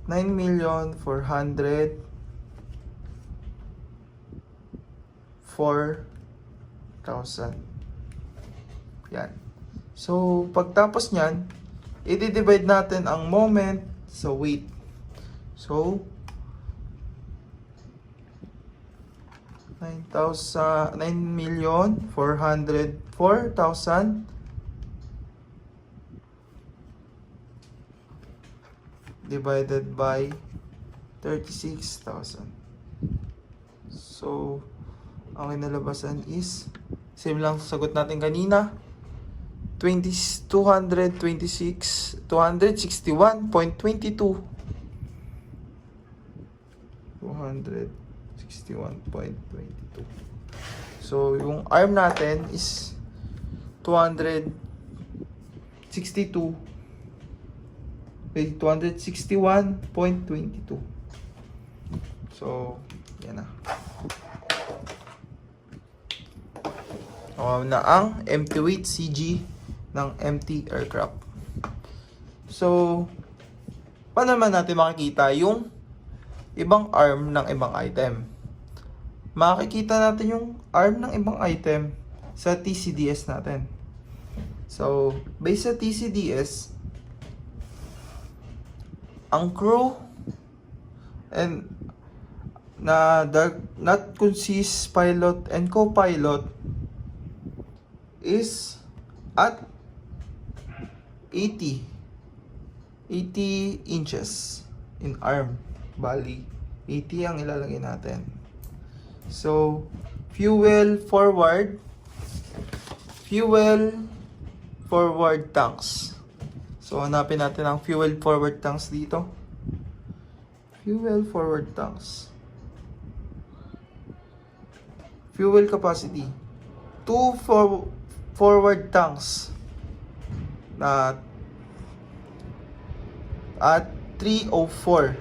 9,404,000. Yan. So, pagtapos nyan, i-divide natin ang moment sa weight. So, 9,404,000 divided by 36,000. So, ang inalabasan is, same lang sa sagot natin kanina, 261.22. 261.22. So, yung arm natin is 261.22. So, yan na. Na ang empty weight CG ng empty aircraft. So, paano naman natin makikita yung ibang arm ng ibang item? Makikita natin yung arm ng ibang item sa TCDS natin. So, based sa TCDS, ang crew and not consists pilot and co-pilot is at 80 inches in arm. Bali, 80 ang ilalagay natin. So, fuel forward tanks. So, hanapin natin ang fuel forward tanks dito. Fuel forward tanks. Fuel capacity. 2 forward tanks na at 304.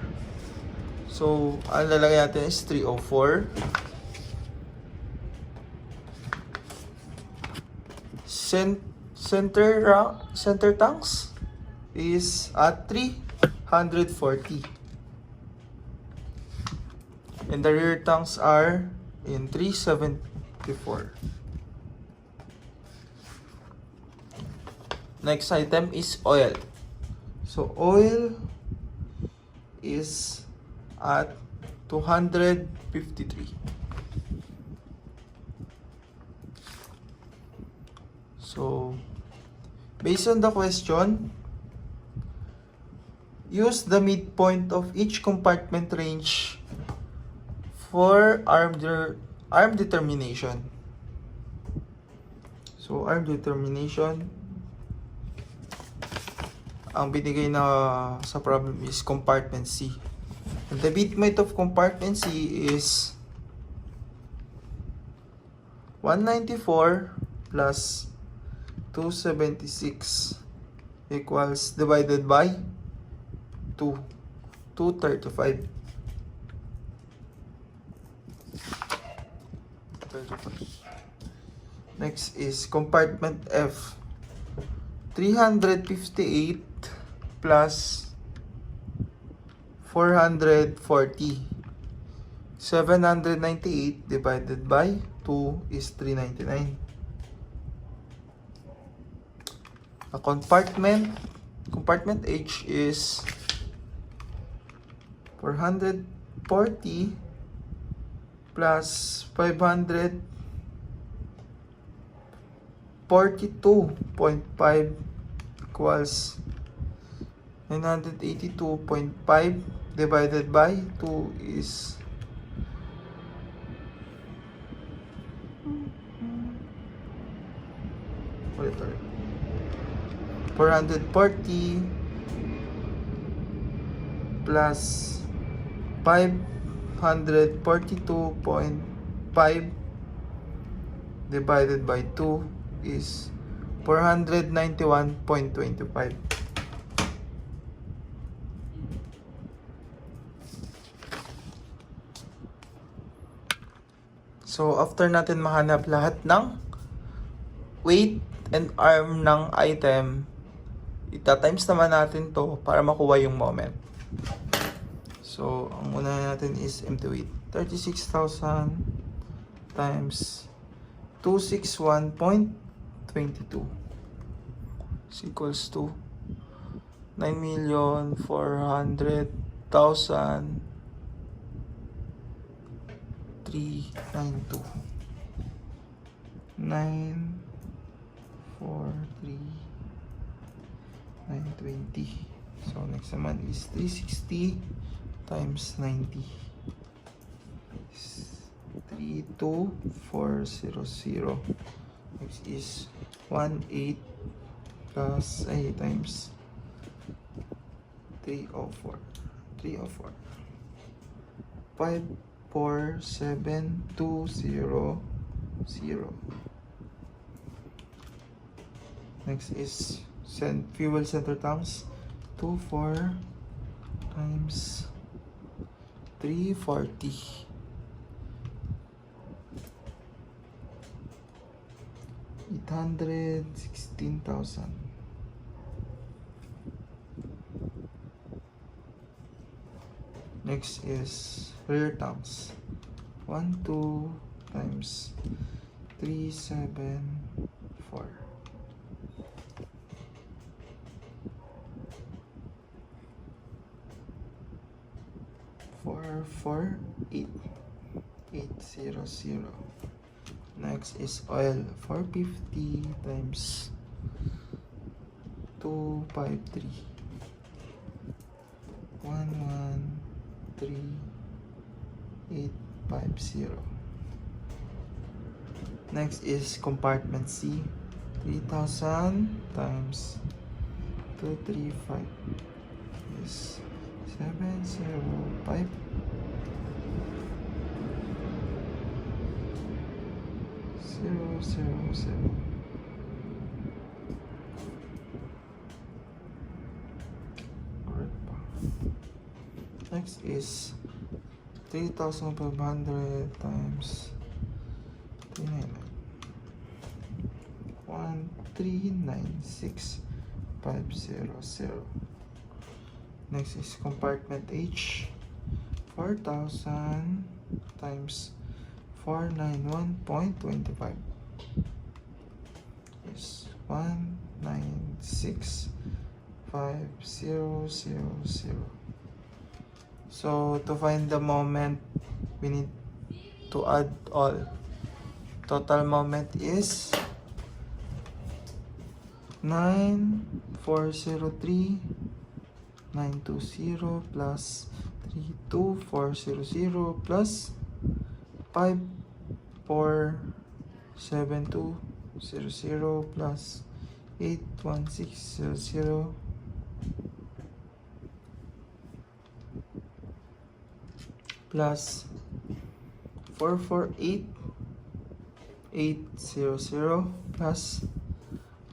So, ang lalagay natin is 304. Center tanks is at 340. And the rear tanks are in 374. Next item is oil. So, oil is at 253. So, based on the question, use the midpoint of each compartment range for arm determination. So, arm determination, ang binigay na sa problem is compartment C. And the midpoint of compartment C is 194 plus 276 equals divided by 235. Next is compartment F. 358 plus 440. 798 divided by 2 is 399. A compartment H is 440 plus 542.5 equals 982.5 divided by 2 is 440 plus 542.5 divided by 2 is 491.25. So, after natin mahanap lahat ng weight and arm ng item, itatimes naman natin to para makuha yung moment. So, ang una natin is empty weight. 36,000 times 261.22 is equals to 9,400,392. 943,920. So next naman is 360 times 90 is 32,400. Next is 18 plus times 304. 547,200. Next is fuel center tanks. 24 times 340. 816,000. Next is rear tanks. 12 times 374. 448,800. Next is oil. 450 times 253. 113,850. Next is compartment C. 3,000 times 235 is 705. 007. Correct pa. Next is 3,500 times 399. 139,650. Next is compartment H. 4,000 times 491.25 is 196,500. So to find the moment, we need to add all. Total moment is 9,403,920 plus 32,400 plus 5,472,00 plus 8,160,00 plus 448,800 plus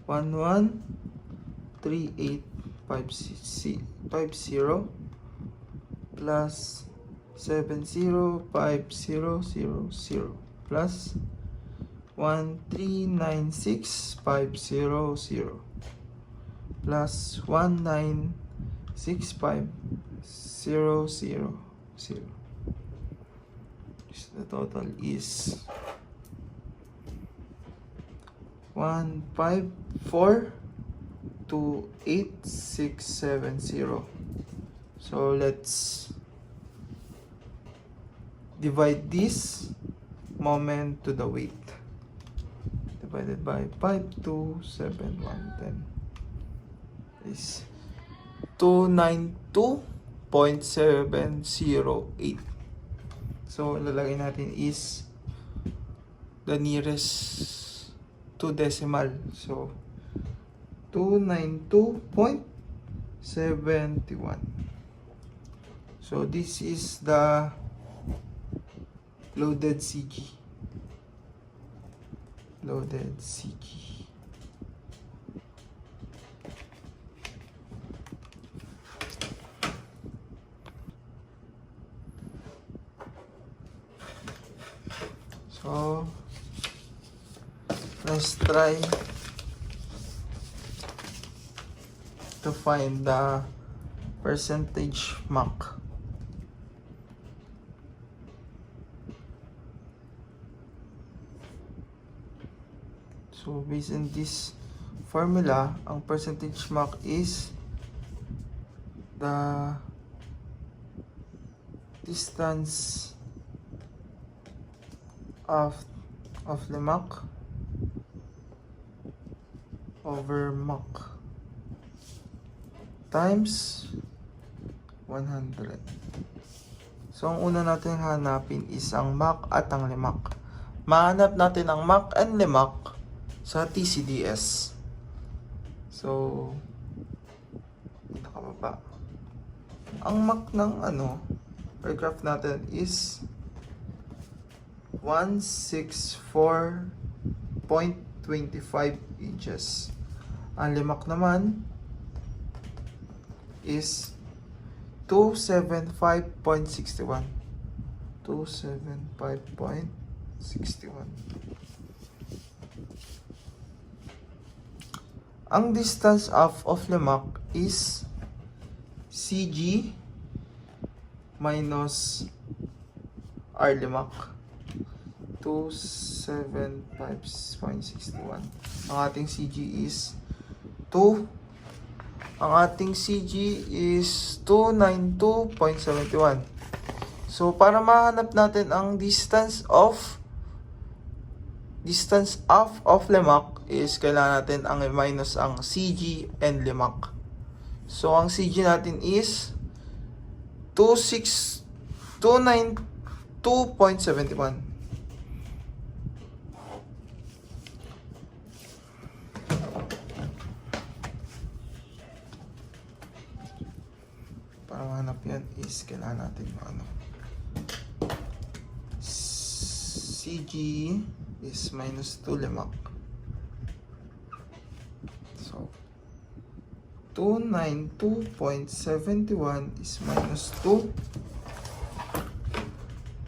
1138,550 plus 705,000 plus 139,650 plus 19,650,000. The total is 154,286,700. So let's divide this moment to the weight. Divided by 5,27110 is 292.708. So lalagay natin is the nearest to decimal. So 292.71. So this is the loaded CG. Loaded CG. So let's try to find the percentage Mach So, based on this formula, ang percentage Mach is the distance of the Mach over Mach times 100. So, ang una natin hanapin is ang Mach at ang Lemach. Mahanap natin ang Mach and Lemach sa TCDS. So, nakababa. Ang Mach ng aircraft natin is 164.25 inches. Ang Lemach naman is 275.61. 275.61. Ang distance of Lemach is CG minus R Lemach. 275.61. Ang ating CG is 2. Ang ating CG is 292.71. So, para mahanap natin ang distance of Lemach is kailangan natin ang minus ang CG and Lemach. So, ang CG natin is 292.71. Para mahanap yan is kailangan natin CG is minus 2 Lemach. So, 292.71 is minus 2.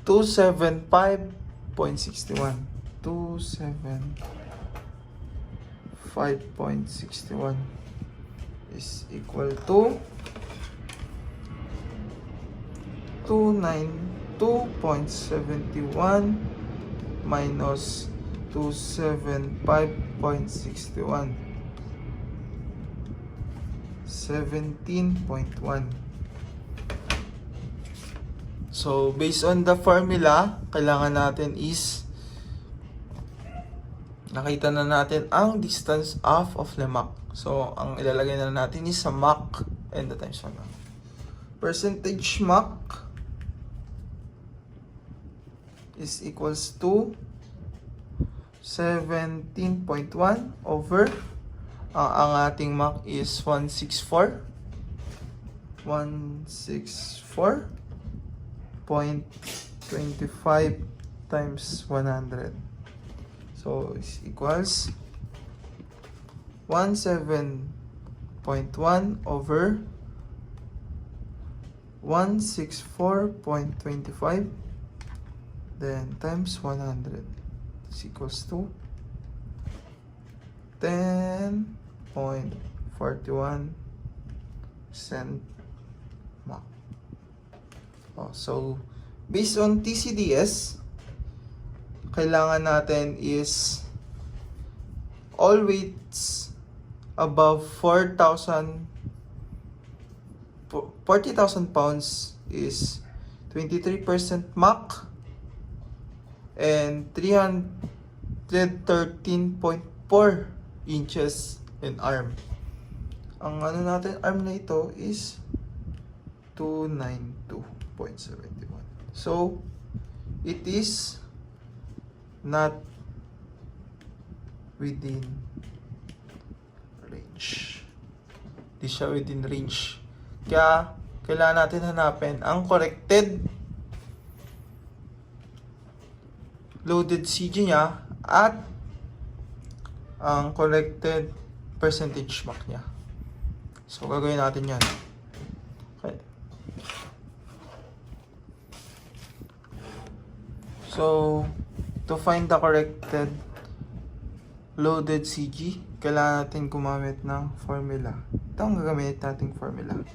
275.61. 275.61 is equal to 292.71 minus 275.61. 17.1. So, based on the formula, kailangan natin is nakita na natin ang distance of Lemach. So, ang ilalagay na natin is sa Mach and the times 1. Percentage Mach is equals to 17.1 over ang ating Mach is 164. 164.25 times 100. So, is equals 17.1 over 164.25 then times 100 is equals to 10.41 cent Mach. So, based on TCDS, kailangan natin is all weights above 40,000 pounds is 23% Mach and 313.4 inches in arm. Ang natin arm na ito is 292.71. So, it is not within range. Di siya within range. Kaya, kailangan natin hanapin ang corrected loaded CG niya at ang corrected percentage Mach niya. So, gagawin natin yan. Okay. So, to find the corrected loaded CG, kailangan natin gumamit ng formula. Ito ang gagamit nating formula.